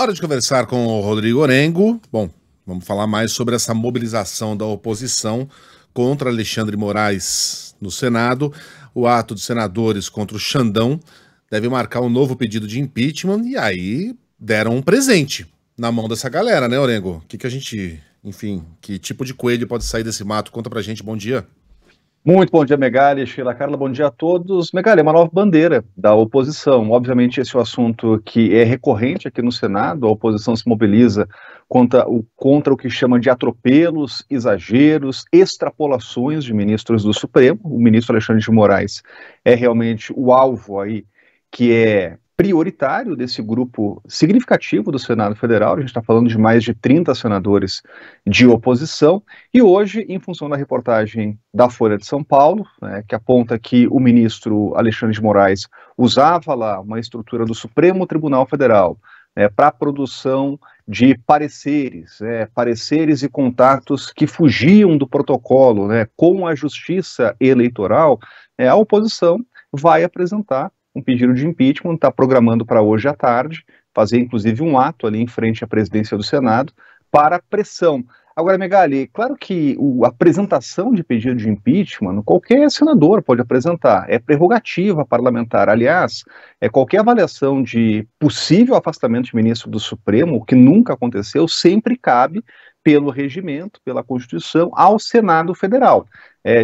Hora de conversar com o Rodrigo Orengo. Bom, vamos falar mais sobre essa mobilização da oposição contra Alexandre de Moraes no Senado. O ato dos senadores contra o Xandão deve marcar um novo pedido de impeachment e aí deram um presente na mão dessa galera, né, Orengo? Que a gente, enfim, que tipo de coelho pode sair desse mato? Conta pra gente, bom dia. Muito bom dia, Megali, Sheila, Carla, bom dia a todos. Megali, é uma nova bandeira da oposição. Obviamente, esse é um assunto que é recorrente aqui no Senado. A oposição se mobiliza contra o que chama de atropelos, exageros, extrapolações de ministros do Supremo. O ministro Alexandre de Moraes é realmente o alvo aí que é prioritário desse grupo significativo do Senado Federal. A gente está falando de mais de 30 senadores de oposição. E hoje, em função da reportagem da Folha de São Paulo, que aponta que o ministro Alexandre de Moraes usava lá uma estrutura do Supremo Tribunal Federal para a produção de pareceres e contatos que fugiam do protocolo com a Justiça Eleitoral, a oposição vai apresentar um pedido de impeachment, está programando para hoje à tarde, fazer inclusive um ato ali em frente à presidência do Senado para pressão. Agora, Megali, claro que a apresentação de pedido de impeachment, qualquer senador pode apresentar, é prerrogativa parlamentar. Aliás, qualquer avaliação de possível afastamento de ministro do Supremo, o que nunca aconteceu, sempre cabe pelo regimento, pela Constituição, ao Senado Federal.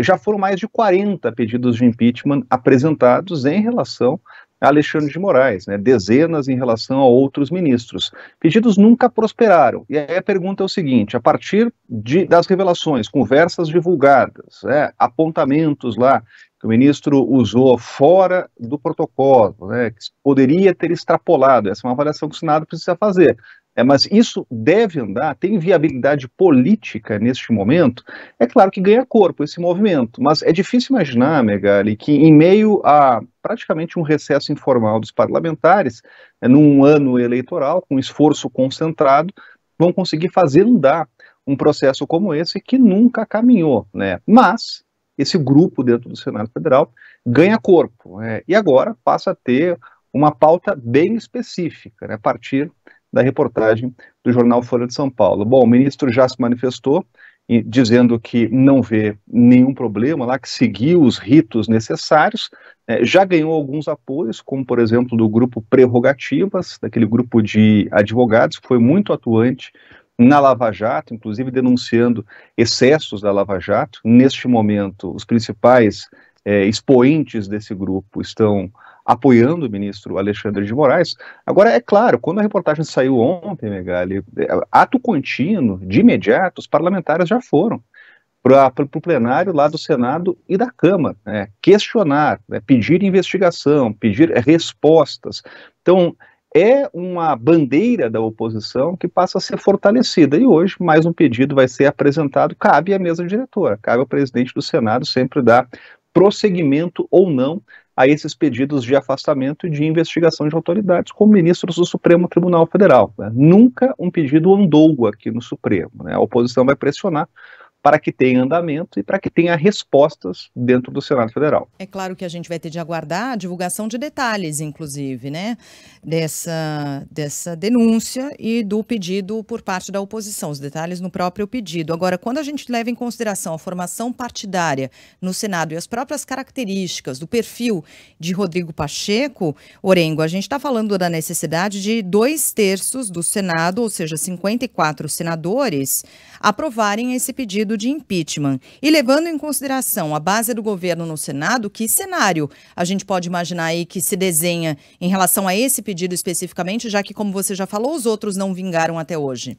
Já foram mais de 40 pedidos de impeachment apresentados em relação a Alexandre de Moraes, dezenas em relação a outros ministros. Pedidos nunca prosperaram. E aí a pergunta é o seguinte: a partir das revelações, conversas divulgadas, apontamentos lá que o ministro usou fora do protocolo, que poderia ter extrapolado, essa é uma avaliação que o Senado precisa fazer. Mas isso deve andar, tem viabilidade política neste momento? É claro que ganha corpo esse movimento, mas é difícil imaginar, Megali, que em meio a praticamente um recesso informal dos parlamentares, num ano eleitoral, com esforço concentrado, vão conseguir fazer andar um processo como esse que nunca caminhou, Mas esse grupo dentro do Senado Federal ganha corpo, e agora passa a ter uma pauta bem específica, a partir da reportagem do jornal Folha de São Paulo. Bom, o ministro já se manifestou dizendo que não vê nenhum problema lá, que seguiu os ritos necessários, já ganhou alguns apoios, como por exemplo do grupo Prerrogativas, daquele grupo de advogados que foi muito atuante na Lava Jato, inclusive denunciando excessos da Lava Jato. Neste momento, os principais expoentes desse grupo estão apoiando o ministro Alexandre de Moraes. Agora, é claro, quando a reportagem saiu ontem, Megali, ato contínuo, de imediato, os parlamentares já foram para o plenário lá do Senado e da Câmara, questionar, pedir investigação, pedir respostas. Então, é uma bandeira da oposição que passa a ser fortalecida. E hoje, mais um pedido vai ser apresentado, cabe à mesa diretora, cabe ao presidente do Senado sempre dar prosseguimento ou não a esses pedidos de afastamento e de investigação de autoridades, como ministros do Supremo Tribunal Federal. Nunca um pedido andou aqui no Supremo. A oposição vai pressionar para que tenha andamento e para que tenha respostas dentro do Senado Federal. É claro que a gente vai ter de aguardar a divulgação de detalhes, inclusive, dessa denúncia e do pedido por parte da oposição, os detalhes no próprio pedido. Agora, quando a gente leva em consideração a formação partidária no Senado e as próprias características do perfil de Rodrigo Pacheco, Orengo, a gente está falando da necessidade de 2/3 do Senado, ou seja, 54 senadores, aprovarem esse pedido de impeachment. E levando em consideração a base do governo no Senado, que cenário a gente pode imaginar aí que se desenha em relação a esse pedido especificamente, já que, como você já falou, os outros não vingaram até hoje?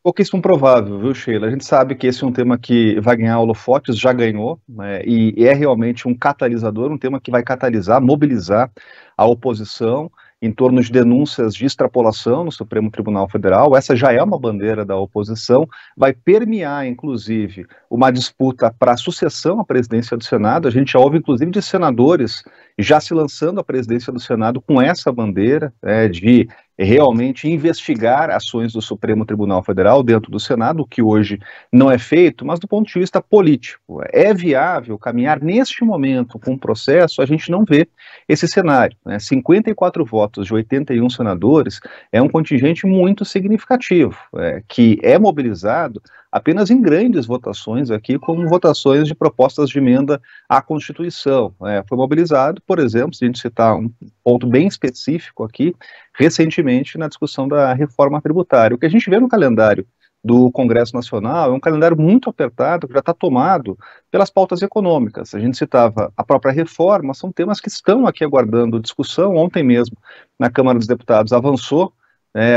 Pouquíssimo provável, viu, Sheila? A gente sabe que esse é um tema que vai ganhar holofotes, já ganhou, e é realmente um catalisador, um tema que vai catalisar, mobilizar a oposição em torno de denúncias de extrapolação no Supremo Tribunal Federal. Essa já é uma bandeira da oposição, vai permear, inclusive, uma disputa para a sucessão à presidência do Senado. A gente já ouve, inclusive, de senadores já se lançando à presidência do Senado com essa bandeira de realmente investigar ações do Supremo Tribunal Federal dentro do Senado, o que hoje não é feito, mas do ponto de vista político. É viável caminhar neste momento com o processo? A gente não vê esse cenário, né? 54 votos de 81 senadores é um contingente muito significativo, que é mobilizado apenas em grandes votações aqui, como votações de propostas de emenda à Constituição. Foi mobilizado, por exemplo, se a gente citar um ponto bem específico aqui, recentemente na discussão da reforma tributária. O que a gente vê no calendário do Congresso Nacional é um calendário muito apertado, que já está tomado pelas pautas econômicas. A gente citava a própria reforma, são temas que estão aqui aguardando discussão. Ontem mesmo, na Câmara dos Deputados, avançou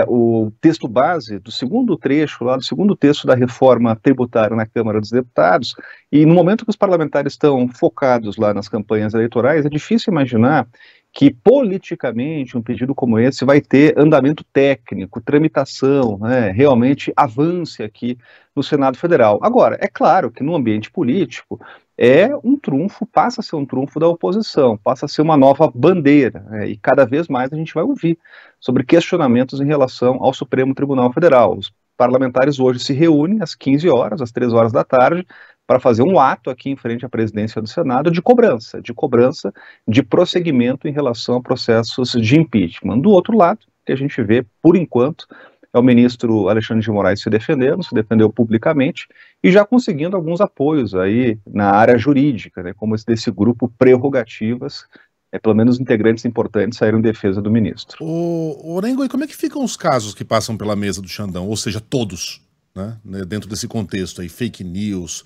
o texto base do segundo trecho, lá do segundo texto da reforma tributária na Câmara dos Deputados, e no momento que os parlamentares estão focados lá nas campanhas eleitorais, é difícil imaginar que politicamente um pedido como esse vai ter andamento técnico, tramitação, realmente avance aqui no Senado Federal. Agora, é claro que no ambiente político é um trunfo, passa a ser um trunfo da oposição, passa a ser uma nova bandeira, e cada vez mais a gente vai ouvir sobre questionamentos em relação ao Supremo Tribunal Federal. Os parlamentares hoje se reúnem às 15 horas, às 3 horas da tarde, para fazer um ato aqui em frente à presidência do Senado de cobrança de prosseguimento em relação a processos de impeachment. Do outro lado, que a gente vê, por enquanto, é o ministro Alexandre de Moraes se defendeu publicamente e já conseguindo alguns apoios aí na área jurídica, né, como esse desse grupo Prerrogativas, pelo menos integrantes importantes saíram em defesa do ministro. Orengo, e como é que ficam os casos que passam pela mesa do Xandão, ou seja, todos, né, dentro desse contexto aí, fake news,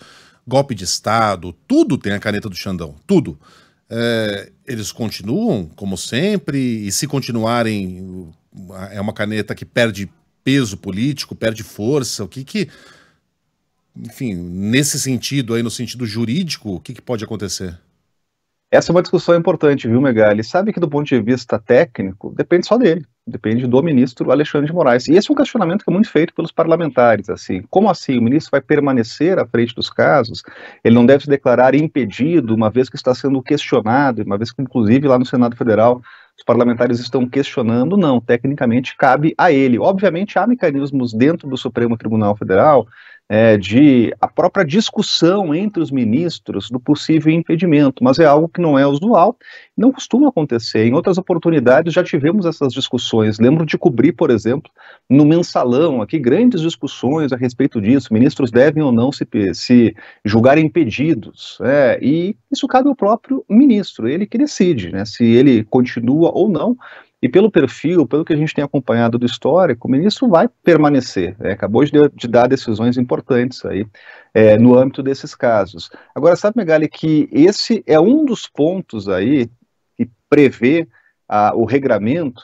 golpe de Estado, tudo tem a caneta do Xandão, tudo. Eles continuam, como sempre, e se continuarem, é uma caneta que perde peso político, perde força, enfim, nesse sentido aí, no sentido jurídico, o que pode acontecer? Essa é uma discussão importante, viu, Megali? Sabe que do ponto de vista técnico, depende só dele, depende do ministro Alexandre de Moraes. E esse é um questionamento que é muito feito pelos parlamentares, assim, como assim? O ministro vai permanecer à frente dos casos? Ele não deve se declarar impedido, uma vez que está sendo questionado, uma vez que, inclusive, lá no Senado Federal, os parlamentares estão questionando? Não, tecnicamente cabe a ele. Obviamente, há mecanismos dentro do Supremo Tribunal Federal de a própria discussão entre os ministros do possível impedimento, mas é algo que não é usual, não costuma acontecer. Em outras oportunidades já tivemos essas discussões. Lembro de cobrir, por exemplo, no Mensalão, aqui grandes discussões a respeito disso, ministros devem ou não se julgar impedidos, e isso cabe ao próprio ministro, ele que decide, né, se ele continua ou não. E pelo perfil, pelo que a gente tem acompanhado do histórico, o ministro vai permanecer, acabou de dar decisões importantes aí no âmbito desses casos. Agora, sabe, Megali, que esse é um dos pontos aí que prevê o regramento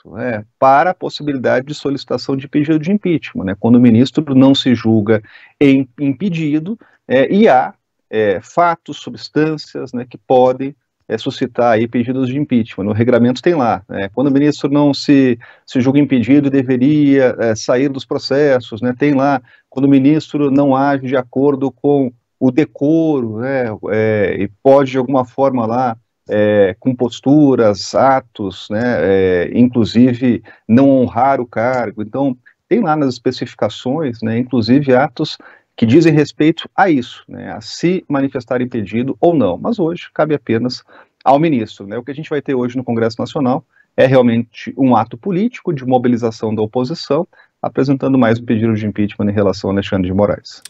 para a possibilidade de solicitação de pedido de impeachment, né, quando o ministro não se julga impedido e há fatos, substâncias, né, que podem suscitar aí pedidos de impeachment. No regramento tem lá, quando o ministro não se julga impedido, deveria sair dos processos, né, tem lá, quando o ministro não age de acordo com o decoro, e pode de alguma forma lá, com posturas, atos, né, inclusive não honrar o cargo. Então, tem lá nas especificações, né, inclusive atos que dizem respeito a isso, né, a se manifestar impedido ou não, mas hoje cabe apenas ao ministro, né. O que a gente vai ter hoje no Congresso Nacional é realmente um ato político de mobilização da oposição, apresentando mais um pedido de impeachment em relação a Alexandre de Moraes.